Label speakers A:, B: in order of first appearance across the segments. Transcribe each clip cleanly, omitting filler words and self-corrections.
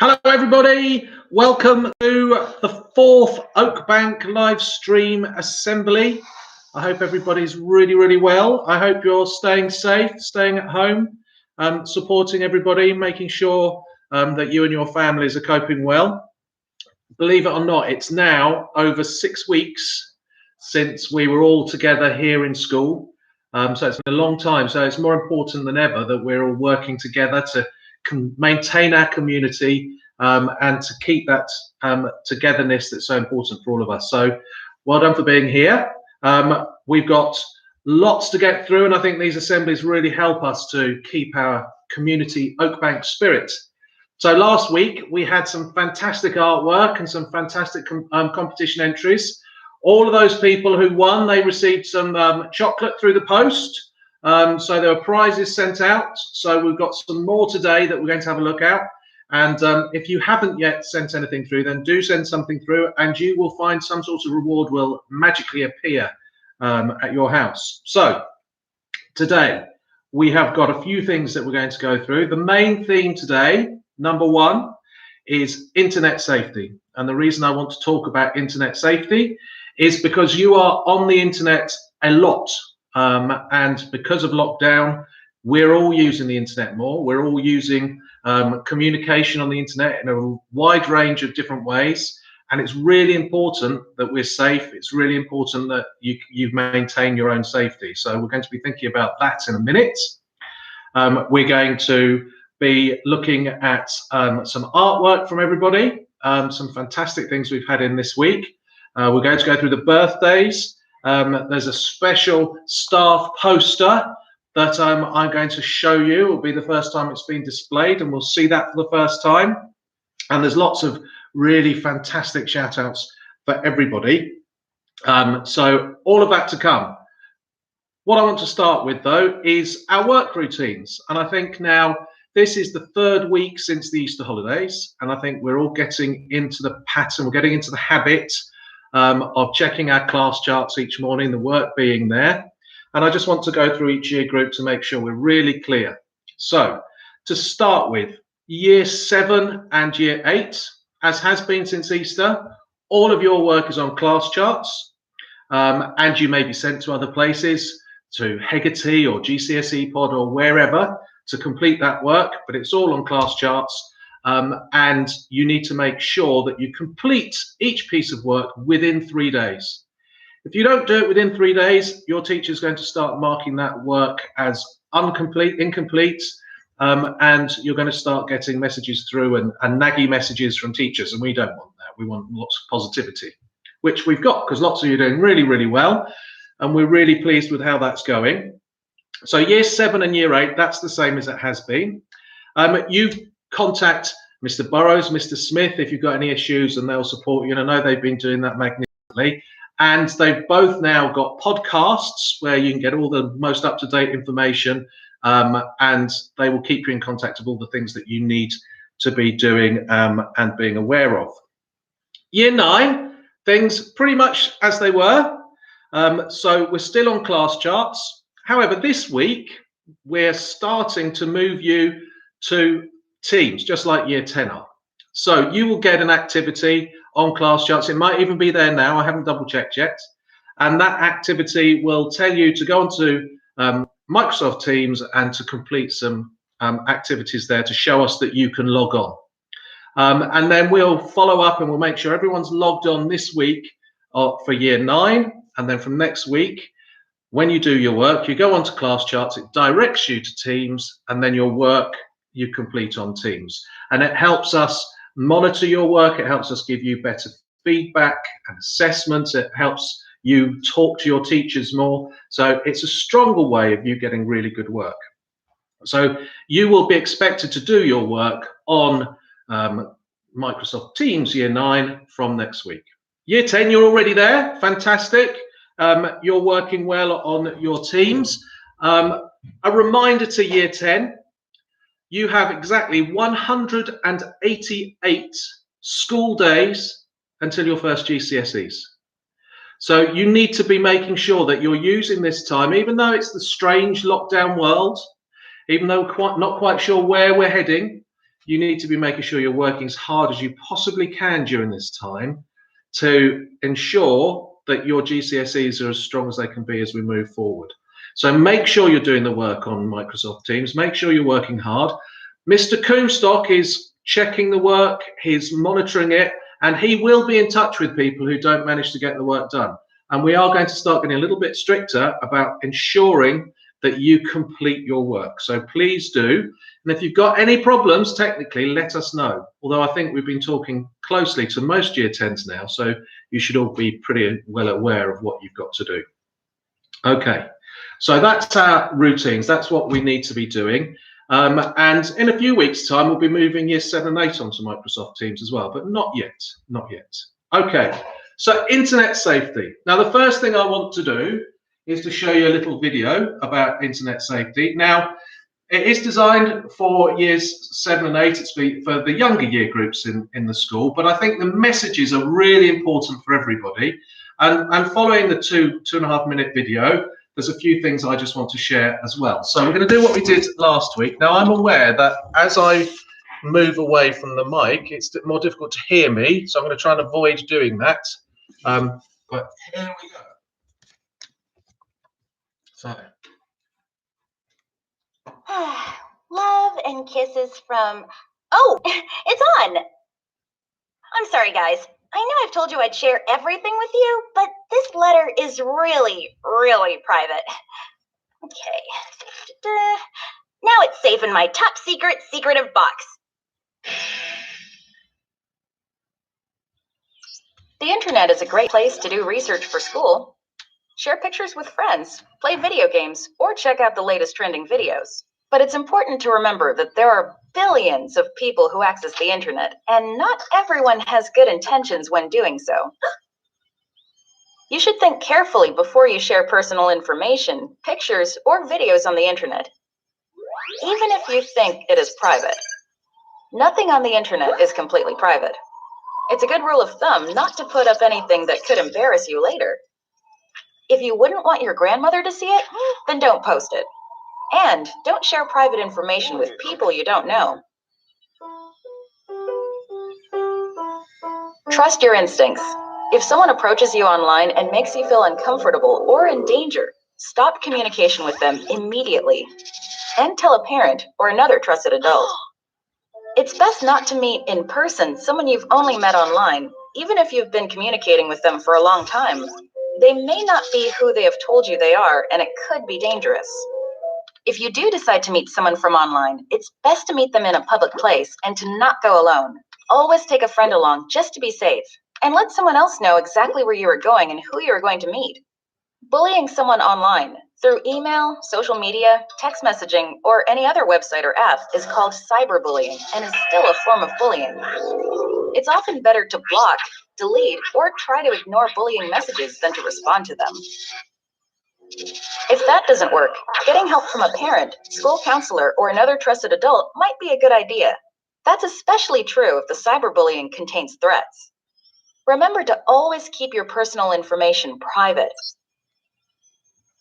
A: Hello everybody, welcome to the fourth Oakbank live stream assembly. I hope everybody's really well. I hope you're staying safe, staying at home, supporting everybody, making sure that you and your families are coping well. Believe it or not, it's now over 6 weeks since we were all together here in school. So it's been a long time. So it's more important than ever that we're all working together to maintain our community and to keep that togetherness that's so important for all of us. So well done for being here. We've got lots to get through, and I think these assemblies really help us to keep our community Oakbank spirit. So last week we had some fantastic artwork and some fantastic competition entries. All of those people who won, they received some chocolate through the post. So there were prizes sent out. So we've got some more today that we're going to have a look at. And if you haven't yet sent anything through, then do send something through and you will find some sort of reward will magically appear at your house. So today we have got a few things that we're going to go through. The main theme today, number one, is internet safety. And the reason I want to talk about internet safety is because you are on the internet a lot. And because of lockdown, we're all using the internet more. We're all using communication on the internet in a wide range of different ways. And it's really important that we're safe. It's really important that you maintain your own safety. So we're going to be thinking about that in a minute. We're going to be looking at some artwork from everybody, some fantastic things we've had in this week. We're going to go through the birthdays. There's a special staff poster that I'm going to show you. It will be the first time it's been displayed, and we'll see that for the first time. And there's lots of really fantastic shout outs for everybody. So all of that to come. What I want to start with though is our work routines. And I think now this is the third week since the Easter holidays. And I think we're all getting into the pattern, we're getting into the habit of checking our class charts each morning, the work being there. And I just want to go through each year group to make sure we're really clear. So to start with, year 7 and year 8, as has been since Easter, all of your work is on class charts, and you may be sent to other places, to Hegarty or GCSE Pod or wherever to complete that work, but it's all on class charts. And you need to make sure that you complete each piece of work within 3 days. If you don't do it within 3 days, your teacher is going to start marking that work as incomplete, and you're going to start getting messages through and naggy messages from teachers, and we don't want that. We want lots of positivity, which we've got because lots of you are doing really well, and we're really pleased with how that's going. So year 7 and year 8, that's the same as it has been. You contact Mr. Burrows, Mr. Smith if you've got any issues, and they'll support you. And I know they've been doing that magnificently. And they've both now got podcasts where you can get all the most up-to-date information, and they will keep you in contact of all the things that you need to be doing and being aware of. Year 9, things pretty much as they were. So we're still on class charts. However, this week, we're starting to move you to teams, just like year 10 are. So you will get an activity on class charts. It might even be there now. I haven't double checked yet. And that activity will tell you to go onto Microsoft Teams and to complete some activities there to show us that you can log on. And then we'll follow up and we'll make sure everyone's logged on this week for year 9. And then from next week, when you do your work, you go onto class charts, it directs you to Teams, and then your work you complete on Teams. And it helps us monitor your work. It helps us give you better feedback and assessments. It helps you talk to your teachers more. So it's a stronger way of you getting really good work. So you will be expected to do your work on Microsoft Teams year 9 from next week. Year 10, you're already there. Fantastic. You're working well on your teams. A reminder to year 10, you have exactly 188 school days until your first GCSEs. So you need to be making sure that you're using this time, even though it's the strange lockdown world, even though we're not quite sure where we're heading, you need to be making sure you're working as hard as you possibly can during this time to ensure that your GCSEs are as strong as they can be as we move forward. So make sure you're doing the work on Microsoft Teams. Make sure you're working hard. Mr. Coomstock is checking the work, he's monitoring it, and he will be in touch with people who don't manage to get the work done. And we are going to start getting a little bit stricter about ensuring that you complete your work. So please do. And if you've got any problems, technically, let us know. Although I think we've been talking closely to most Year 10s now, so you should all be pretty well aware of what you've got to do. Okay, so that's our routines. That's what we need to be doing. And in a few weeks' time, we'll be moving Year 7 and 8 onto Microsoft Teams as well, but not yet, not yet. Okay, so internet safety. Now, the first thing I want to do is to show you a little video about internet safety. Now, it is designed for Years 7 and 8. It's for the younger year groups in the school, but I think the messages are really important for everybody. And following the 2.5 minute video, there's a few things I just want to share as well. So we're going to do what we did last week. Now, I'm aware that as I move away from the mic, it's more difficult to hear me, so I'm going to try and avoid doing that. But here we go. So.
B: Love and kisses from... Oh, it's on! I'm sorry, guys. I know I've told you I'd share everything with you, but this letter is really, really private. Okay. Now it's safe in my top secret, secretive box. The internet is a great place to do research for school. Share pictures with friends, play video games, or check out the latest trending videos. But it's important to remember that there are billions of people who access the internet, and not everyone has good intentions when doing so. You should think carefully before you share personal information, pictures, or videos on the internet, even if you think it is private. Nothing on the internet is completely private. It's a good rule of thumb not to put up anything that could embarrass you later. If you wouldn't want your grandmother to see it, then don't post it. And don't share private information with people you don't know. Trust your instincts. If someone approaches you online and makes you feel uncomfortable or in danger, stop communication with them immediately and tell a parent or another trusted adult. It's best not to meet in person someone you've only met online, even if you've been communicating with them for a long time. They may not be who they have told you they are, and it could be dangerous. If you do decide to meet someone from online, it's best to meet them in a public place and to not go alone. Always take a friend along just to be safe, and let someone else know exactly where you are going and who you are going to meet. Bullying someone online through email, social media, text messaging, or any other website or app is called cyberbullying and is still a form of bullying. It's often better to block, delete, or try to ignore bullying messages than to respond to them. If that doesn't work, getting help from a parent, school counselor, or another trusted adult might be a good idea. That's especially true if the cyberbullying contains threats. Remember to always keep your personal information private.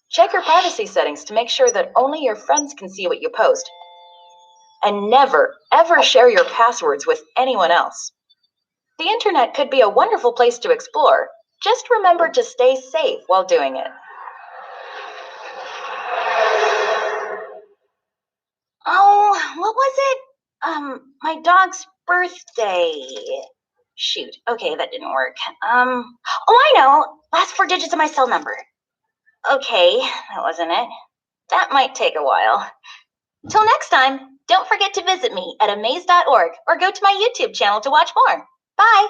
B: Check your privacy settings to make sure that only your friends can see what you post. And never, ever share your passwords with anyone else. The internet could be a wonderful place to explore. Just remember to stay safe while doing it. Oh, what was it? My dog's birthday. Shoot, okay, that didn't work. Oh, I know. Last 4 digits of my cell number. Okay, that wasn't it. That might take a while. Till next time, don't forget to visit me at amaze.org or go to my YouTube channel to watch more. Bye.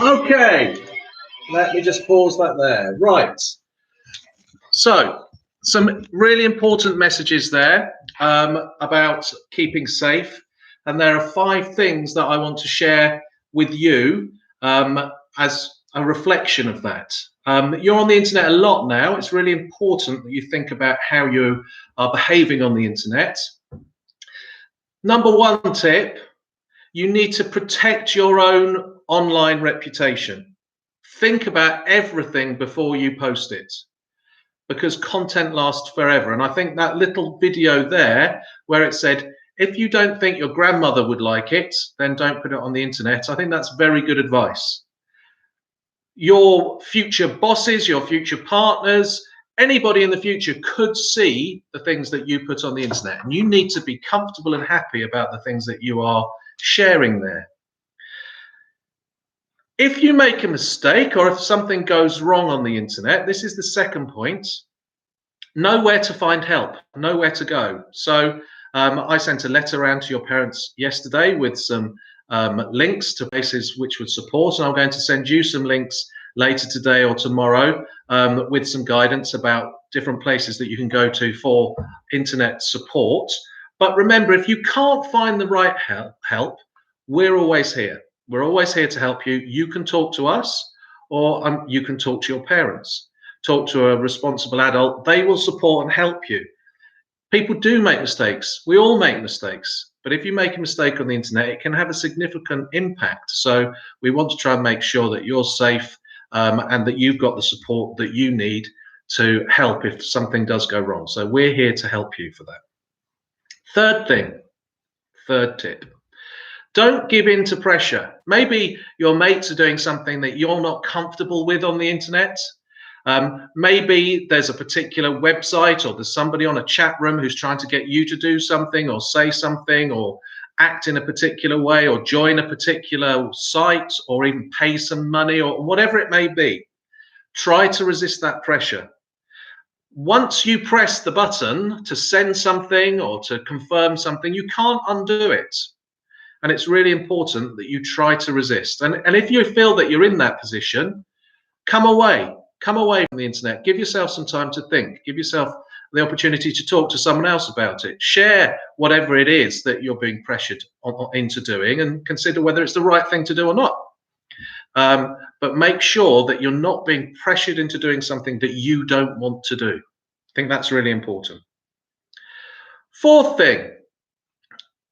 A: Okay, let me just pause that there. Right. So, some really important messages there about keeping safe. And there are 5 things that I want to share with you as a reflection of that. You're on the internet a lot now. It's really important that you think about how you are behaving on the internet. Number 1 tip, you need to protect your own online reputation. Think about everything before you post it. because content lasts forever. And I think that little video there where it said, if you don't think your grandmother would like it, then don't put it on the internet. I think that's very good advice. Your future bosses, your future partners, anybody in the future could see the things that you put on the internet, and you need to be comfortable and happy about the things that you are sharing there. If you make a mistake or if something goes wrong on the internet, this is the second point, know where to find help, know where to go. So I sent a letter around to your parents yesterday with some links to places which would support, and I'm going to send you some links later today or tomorrow with some guidance about different places that you can go to for internet support. But remember, if you can't find the right help, we're always here. We're always here to help you. You can talk to us, or you can talk to your parents. Talk to a responsible adult. They will support and help you. People do make mistakes. We all make mistakes. But if you make a mistake on the internet, it can have a significant impact. So we want to try and make sure that you're safe and that you've got the support that you need to help if something does go wrong. So we're here to help you for that. Third tip. Don't give in to pressure. Maybe your mates are doing something that you're not comfortable with on the internet. Maybe there's a particular website or there's somebody on a chat room who's trying to get you to do something or say something or act in a particular way or join a particular site or even pay some money or whatever it may be. Try to resist that pressure. Once you press the button to send something or to confirm something, you can't undo it. And it's really important that you try to resist. And if you feel that you're in that position, come away from the internet. Give yourself some time to think. Give yourself the opportunity to talk to someone else about it. Share whatever it is that you're being pressured into doing and consider whether it's the right thing to do or not. But make sure that you're not being pressured into doing something that you don't want to do. I think that's really important.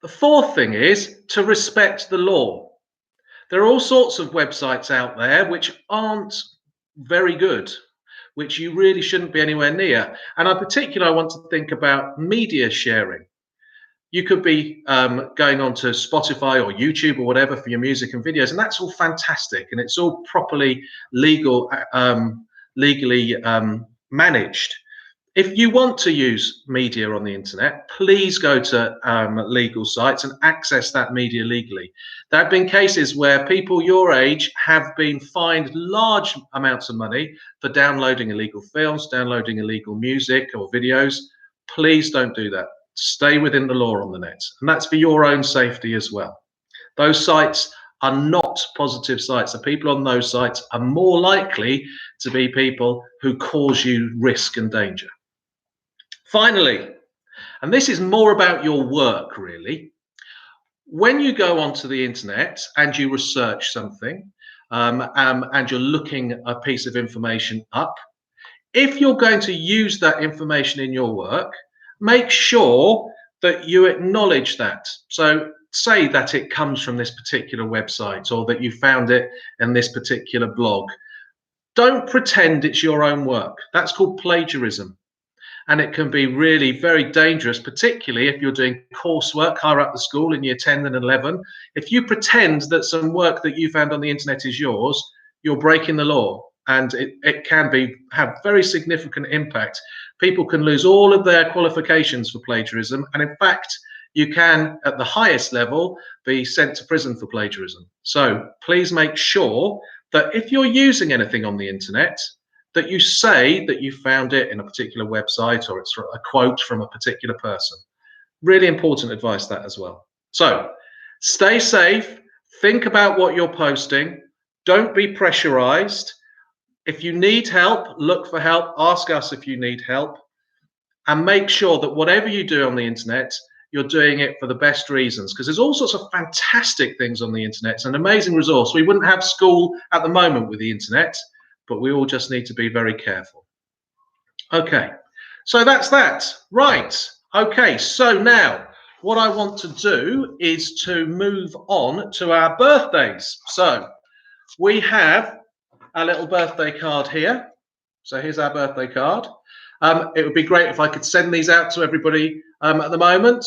A: The fourth thing is to respect the law. There are all sorts of websites out there which aren't very good, which you really shouldn't be anywhere near. And in particular, I want to think about media sharing. You could be going on to Spotify or YouTube or whatever for your music and videos, and that's all fantastic, and it's all properly legally managed. If you want to use media on the internet, please go to legal sites and access that media legally. There have been cases where people your age have been fined large amounts of money for downloading illegal films, downloading illegal music or videos. Please don't do that. Stay within the law on the net. And that's for your own safety as well. Those sites are not positive sites. The people on those sites are more likely to be people who cause you risk and danger. Finally, and this is more about your work really, when you go onto the internet and you research something and you're looking a piece of information up, if you're going to use that information in your work, make sure that you acknowledge that. So say that it comes from this particular website or that you found it in this particular blog. Don't pretend it's your own work. That's called plagiarism. And it can be really very dangerous, particularly if you're doing coursework higher up the school in year 10 and 11. If you pretend that some work that you found on the internet is yours, you're breaking the law, and it can have very significant impact. People can lose all of their qualifications for plagiarism, and in fact, you can, at the highest level, be sent to prison for plagiarism. So please make sure that if you're using anything on the internet, that you say that you found it in a particular website or it's a quote from a particular person. Really important advice, that as well. So stay safe, think about what you're posting, don't be pressurized. If you need help, look for help, ask us if you need help, and make sure that whatever you do on the internet, you're doing it for the best reasons, because there's all sorts of fantastic things on the internet. It's an amazing resource. We wouldn't have school at the moment with the internet, but we all just need to be very careful. Okay, so that's that. Right, okay, so now what I want to do is to move on to our birthdays. So we have a little birthday card here. So here's our birthday card. It would be great if I could send these out to everybody at the moment,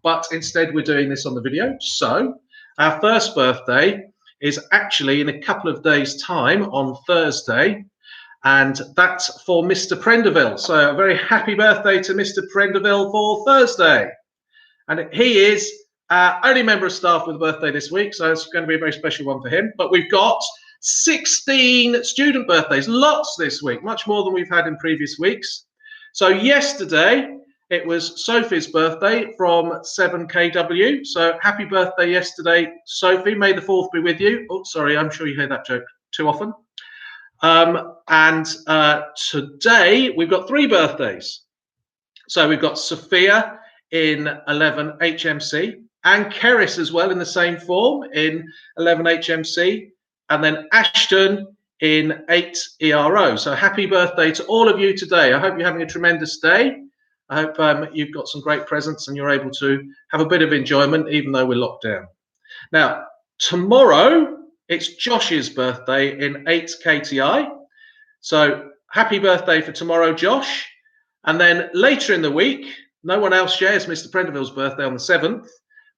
A: but instead we're doing this on the video. So our first birthday is actually in a couple of days' time on Thursday, and that's for Mr. Prendeville. So a very happy birthday to Mr. Prendeville for Thursday. And he is our only member of staff with a birthday this week, so it's going to be a very special one for him. But we've got 16 student birthdays, lots this week, much more than we've had in previous weeks. So yesterday, it was Sophie's birthday from 7KW. So happy birthday yesterday, Sophie. May the 4th be with you. Oh, sorry, I'm sure you hear that joke too often. Today we've got 3 birthdays. So we've got Sophia in 11 HMC and Keris as well in the same form in 11 HMC, and then Ashton in 8 ERO. So happy birthday to all of you today. I hope you're having a tremendous day. I hope you've got some great presents and you're able to have a bit of enjoyment even though we're locked down. Now, tomorrow it's Josh's birthday in 8 KTI. So happy birthday for tomorrow, Josh. And then later in the week, no one else shares Mr. Prendeville's birthday on the 7th.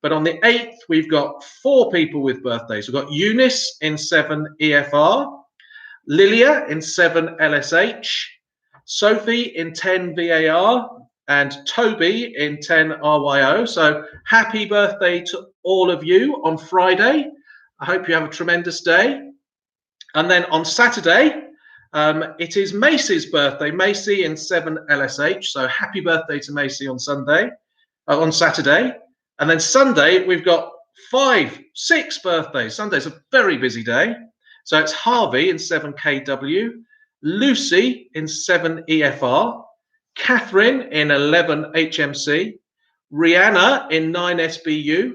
A: But on the 8th, we've got 4 people with birthdays. We've got Eunice in 7 EFR, Lilia in 7 LSH, Sophie in 10 VAR, and Toby in 10 RYO. So happy birthday to all of you on Friday. I hope you have a tremendous day. And then on Saturday, it is Macy's birthday. Macy in 7 LSH. So happy birthday to Macy on Saturday. And then Sunday, we've got 6 birthdays. Sunday's a very busy day. So it's Harvey in 7 KW, Lucy in 7 EFR, Catherine in 11 HMC, Rihanna in 9 SBU,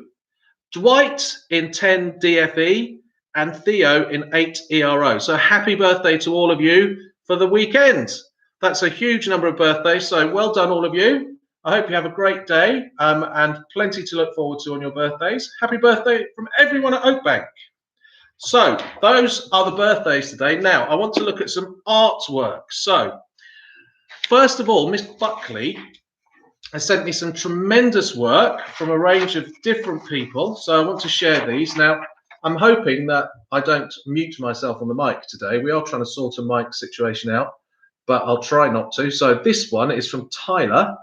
A: Dwight in 10 DFE, and Theo in 8 ERO. So happy birthday to all of you for the weekend. That's a huge number of birthdays. So well done, all of you. I hope you have a great day and plenty to look forward to on your birthdays. Happy birthday from everyone at Oakbank. So those are the birthdays today. Now I want to look at some artwork. So first of all, Miss Buckley has sent me some tremendous work from a range of different people. So I want to share these. Now I'm hoping that I don't mute myself on the mic today. We are trying to sort a mic situation out, but I'll try not to. So this one is from Tyler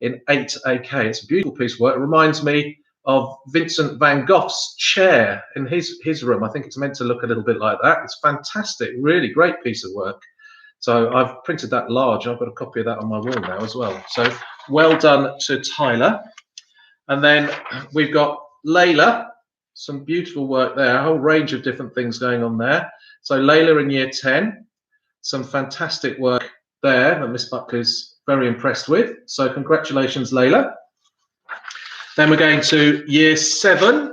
A: in 8AK. It's a beautiful piece of work. It reminds me of Vincent van Gogh's chair in his room. I think it's meant to look a little bit like that. It's fantastic, really great piece of work. So I've printed that large. I've got a copy of that on my wall now as well. So well done to Tyler. And then we've got Layla, some beautiful work there, a whole range of different things going on there. So Layla in year 10, some fantastic work there that Miss Buckley's very impressed with. So congratulations, Layla. Then we're going to year 7.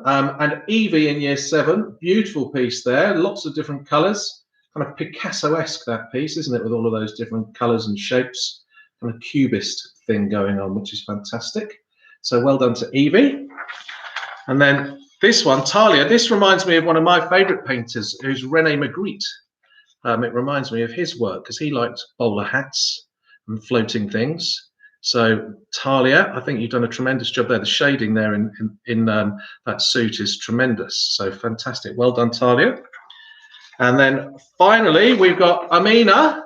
A: And Evie in year 7, beautiful piece there, lots of different colours, kind of Picasso-esque that piece, isn't it, with all of those different colours and shapes, kind of cubist thing going on, which is fantastic. So well done to Evie. And then this one, Talia, this reminds me of one of my favourite painters, who's René Magritte. It reminds me of his work because he liked bowler hats and floating things. So Talia, I think you've done a tremendous job there. The shading there in that suit is tremendous. So fantastic. Well done, Talia. And then finally, we've got Amina.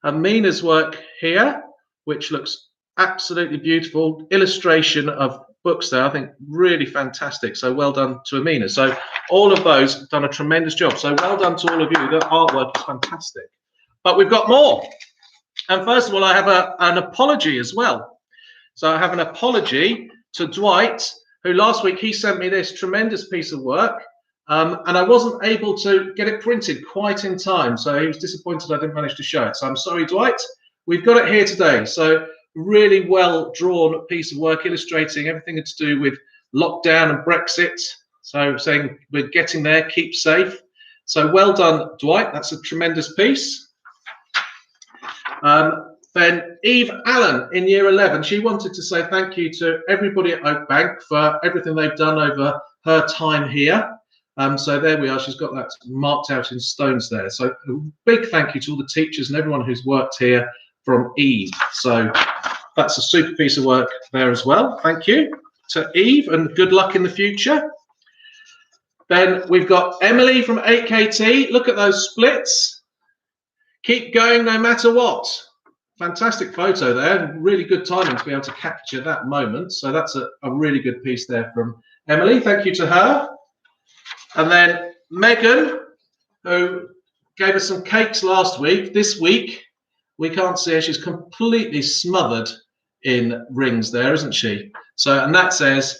A: Amina's work here, which looks absolutely beautiful. Illustration of books there, I think really fantastic. So well done to Amina. So all of those have done a tremendous job. So well done to all of you. The artwork is fantastic. But we've got more. And first of all, I have an apology as well. So I have an apology to Dwight, who last week he sent me this tremendous piece of work, and I wasn't able to get it printed quite in time. So he was disappointed I didn't manage to show it. So I'm sorry, Dwight. We've got it here today. So really well drawn piece of work illustrating everything to do with lockdown and Brexit. So saying we're getting there, keep safe. So well done, Dwight. That's a tremendous piece. Then Eve Allen in year 11, she wanted to say thank you to everybody at Oakbank for everything they've done over her time here. So there we are. She's got that marked out in stones there. So a big thank you to all the teachers and everyone who's worked here from Eve. So that's a super piece of work there as well. Thank you to Eve and good luck in the future. Then we've got Emily from 8KT. Look at those splits. Keep going no matter what. Fantastic photo there. Really good timing to be able to capture that moment. So that's a really good piece there from Emily. Thank you to her. And then Megan, who gave us some cakes last week. This week, we can't see her. She's completely smothered in rings there, isn't she? So, and that says,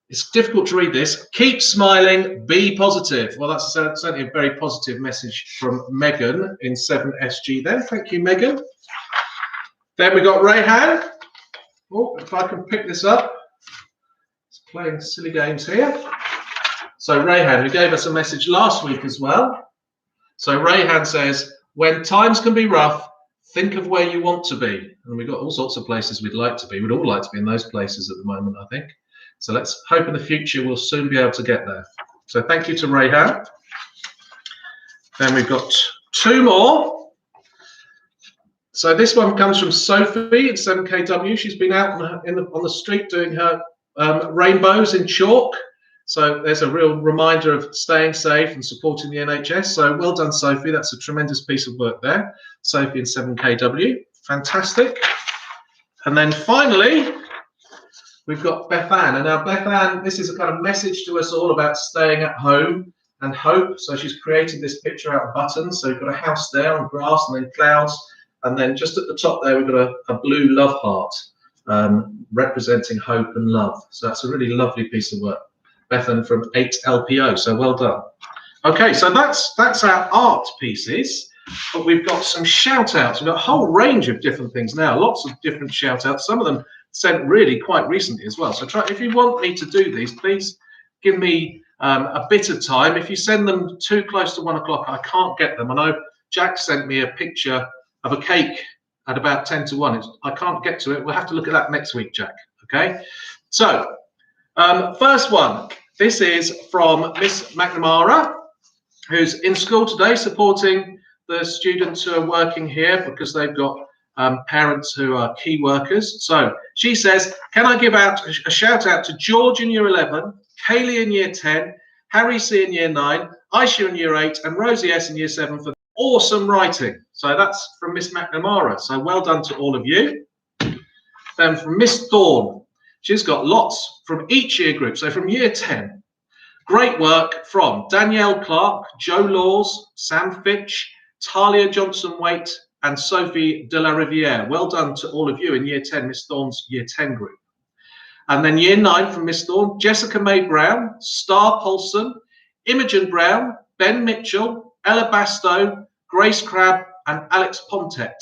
A: it's difficult to read this, keep smiling, be positive. Well, that's certainly a very positive message from Megan in 7SG there. Thank you, Megan. Then we got Rayhan. Oh, if I can pick this up. It's playing silly games here. So Rayhan, who gave us a message last week as well. So Rayhan says, when times can be rough, think of where you want to be. And we've got all sorts of places we'd like to be. We'd all like to be in those places at the moment, I think. So let's hope in the future we'll soon be able to get there. So thank you to Rayhan. Then we've got two more. So this one comes from Sophie in 7KW. She's been out on the street doing her rainbows in chalk. So there's a real reminder of staying safe and supporting the NHS. So well done, Sophie. That's a tremendous piece of work there. Sophie in 7KW. Fantastic. And then finally, we've got Beth Ann. And now Beth Ann, this is a kind of message to us all about staying at home and hope. So she's created this picture out of buttons. So we've got a house there on grass and then clouds. And then just at the top there, we've got a blue love heart representing hope and love. So that's a really lovely piece of work. Bethan from 8LPO, so well done. Okay, so that's our art pieces, but we've got some shout outs. We've got a whole range of different things now, lots of different shout outs, some of them sent really quite recently as well. So if you want me to do these, please give me a bit of time. If you send them too close to 1 o'clock, I can't get them. I know Jack sent me a picture of a cake at about 10 to 1. I can't get to it. We'll have to look at that next week, Jack. Okay, so first one. This is from Miss McNamara, who's in school today supporting the students who are working here because they've got parents who are key workers. So she says, can I give out a shout out to George in year 11, Kaylee in year 10, Harry C in year 9, Aisha in year 8, and Rosie S in year 7 for awesome writing. So that's from Miss McNamara. So well done to all of you. Then from Miss Thorne. She's got lots from each year group. So from year 10, great work from Danielle Clark, Joe Laws, Sam Fitch, Talia Johnson-Waite, and Sophie de la Riviere. Well done to all of you in year 10, Miss Thorne's year 10 group. And then year 9 from Miss Thorne, Jessica May Brown, Star Paulson, Imogen Brown, Ben Mitchell, Ella Bastow, Grace Crabb, and Alex Pontet.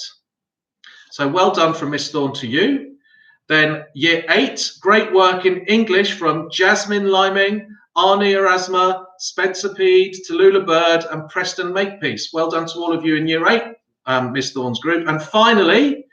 A: So well done from Miss Thorne to you. Then year 8, great work in English from Jasmine Liming, Arnie Erasma, Spencer Peed, Tallulah Bird, and Preston Makepeace. Well done to all of you in year 8, Miss Thorne's group. And finally,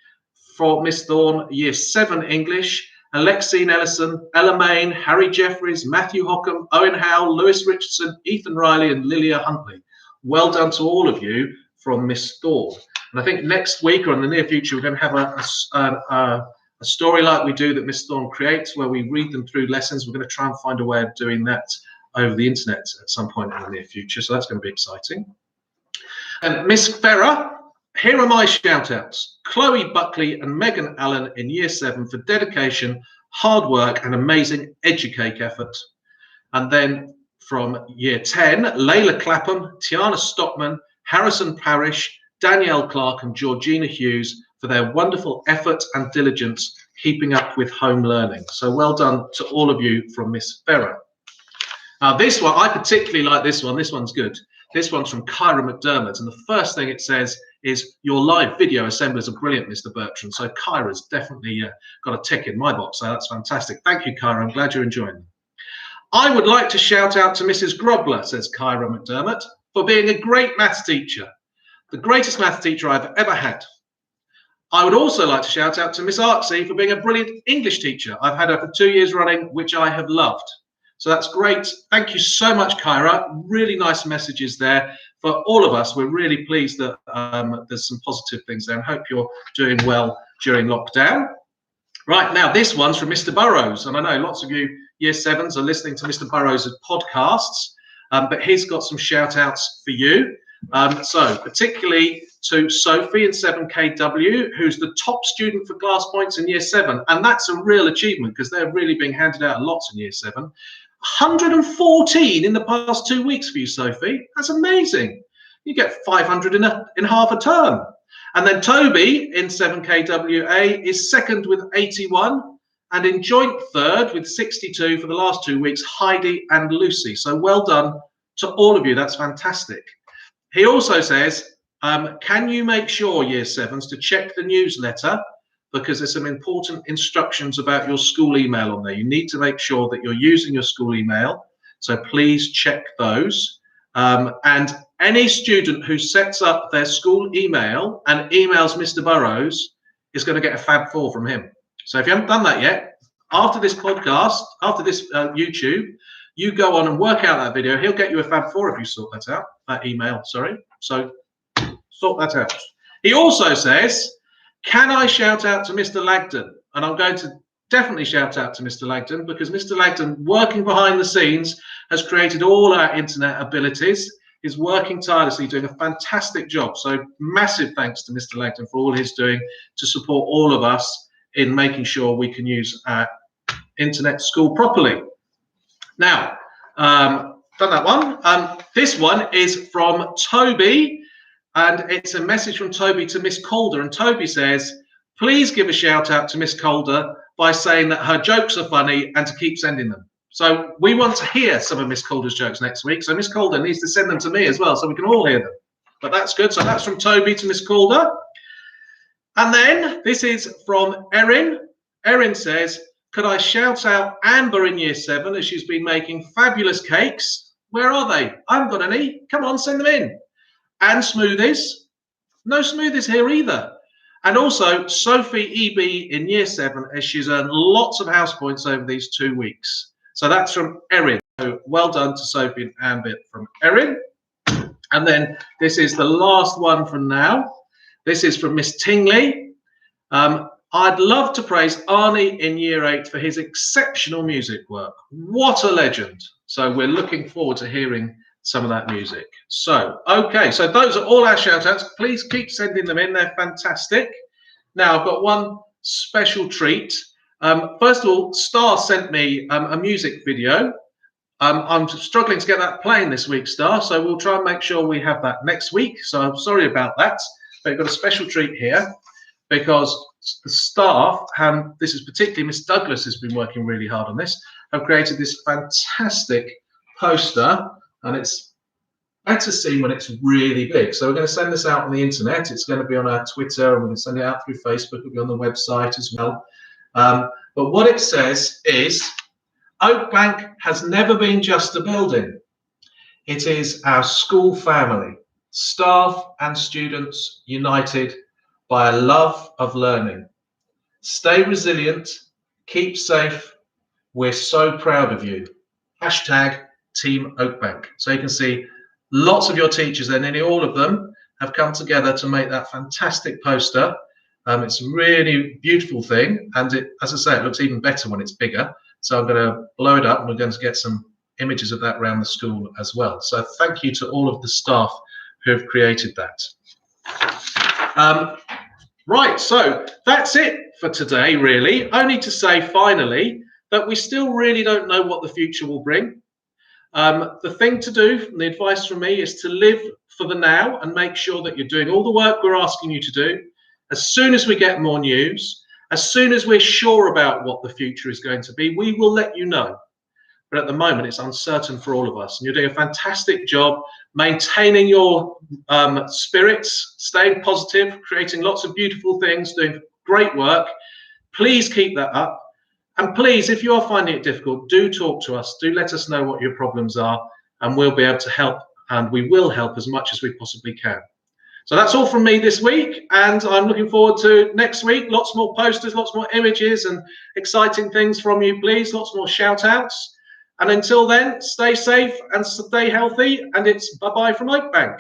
A: for Miss Thorne, year 7 English, Alexine Ellison, Ella Main, Harry Jeffries, Matthew Hockham, Owen Howell, Lewis Richardson, Ethan Riley, and Lilia Huntley. Well done to all of you from Miss Thorne. And I think next week or in the near future, we're going to have a story like we do that Miss Thorne creates, where we read them through lessons. We're going to try and find a way of doing that over the internet at some point in the near future. So that's going to be exciting. And Miss Ferrer, here are my shout outs. Chloe Buckley and Megan Allen in year 7 for dedication, hard work, and amazing educake effort. And then from year 10, Layla Clapham, Tiana Stockman, Harrison Parrish, Danielle Clark, and Georgina Hughes for their wonderful effort and diligence keeping up with home learning. So well done to all of you from Miss Ferrer. Now this one, I particularly like this one. This one's good. This one's from Kyra McDermott. And the first thing it says is, your live video assemblies are brilliant, Mr. Bertrand. So Kyra's definitely got a tick in my box. So that's fantastic. Thank you, Kyra. I'm glad you're enjoying them. I would like to shout out to Mrs. Grobler, says Kyra McDermott, for being a great maths teacher. The greatest maths teacher I've ever had. I would also like to shout out to Miss Arksey for being a brilliant English teacher. I've had her for 2 years running, which I have loved. So that's great. Thank you so much, Kyra. Really nice messages there for all of us. We're really pleased that there's some positive things there, and hope you're doing well during lockdown. Right, now this one's from Mr. Burrows, and I know lots of you Year 7s are listening to Mr. Burrows' podcasts, but he's got some shout outs for you. So particularly to Sophie in 7KW, who's the top student for class points in Year 7, and that's a real achievement because they're really being handed out lots in Year 7. 114 in the past 2 weeks for you, Sophie. That's amazing. You get 500 in half a term. And then Toby in 7KWA is second with 81, and in joint third with 62 for the last 2 weeks, Heidi and Lucy. So well done to all of you. That's fantastic. He also says, can you make sure, Year 7s, to check the newsletter, because there's some important instructions about your school email on there. You need to make sure that you're using your school email. So please check those. And any student who sets up their school email and emails Mr. Burrows is going to get a Fab 4 from him. So if you haven't done that yet, after this podcast, after this YouTube, you go on and work out that video. He'll get you a Fab 4 if you sort that out, that email, sorry. So sort that out. He also says, can I shout out to Mr. Lagdon? And I'm going to definitely shout out to Mr. Lagdon, because Mr. Lagdon, working behind the scenes, has created all our internet abilities. He's working tirelessly, doing a fantastic job. So massive thanks to Mr. Lagdon for all he's doing to support all of us in making sure we can use our internet school properly. Now, done that one. This one is from Toby, and it's a message from Toby to Miss Calder. And Toby says, please give a shout out to Miss Calder by saying that her jokes are funny and to keep sending them. So we want to hear some of Miss Calder's jokes next week. So Miss Calder needs to send them to me as well, so we can all hear them. But that's good. So that's from Toby to Miss Calder. And then this is from Erin. Erin says, could I shout out Amber in Year 7, as she's been making fabulous cakes? Where are they? I haven't got any. Come on, send them in. And smoothies. No smoothies here either. And also Sophie EB in Year 7, as she's earned lots of house points over these 2 weeks. So that's from Erin. So well done to Sophie and Amber from Erin. And then this is the last one from now. This is from Miss Tingley. I'd love to praise Arnie in Year 8 for his exceptional music work. What a legend. So we're looking forward to hearing some of that music. So, okay, so those are all our shout outs. Please keep sending them in. They're fantastic. Now, I've got one special treat. First of all, Star sent me a music video. I'm struggling to get that playing this week, Star, so we'll try and make sure we have that next week. So I'm sorry about that, but we've got a special treat here because the staff, this is particularly Miss Douglas has been working really hard on this, have created this fantastic poster, and it's better seen when it's really big. So we're going to send this out on the internet. It's going to be on our Twitter, and we're going to send it out through Facebook. It'll be on the website as well. But what it says is, Oakbank has never been just a building. It is our school family, staff and students united by a love of learning. Stay resilient, keep safe. We're so proud of you. Hashtag Team Oakbank. So you can see lots of your teachers there, nearly all of them, have come together to make that fantastic poster. It's a really beautiful thing, and it, as I say, it looks even better when it's bigger. So I'm going to blow it up, and we're going to get some images of that around the school as well. So thank you to all of the staff who have created that. Right, so that's it for today, really. Only to say, finally, that we still really don't know what the future will bring. The thing to do, and the advice from me, is to live for the now and make sure that you're doing all the work we're asking you to do. As soon as we get more news, as soon as we're sure about what the future is going to be, we will let you know. But at the moment, it's uncertain for all of us. And you're doing a fantastic job maintaining your spirits, staying positive, creating lots of beautiful things, doing great work. Please keep that up. And please, if you are finding it difficult, do talk to us. Do let us know what your problems are, and we'll be able to help. And we will help as much as we possibly can. So that's all from me this week, and I'm looking forward to next week. Lots more posters, lots more images and exciting things from you, please. Lots more shout outs. And until then, stay safe and stay healthy. And it's bye-bye from Oakbank.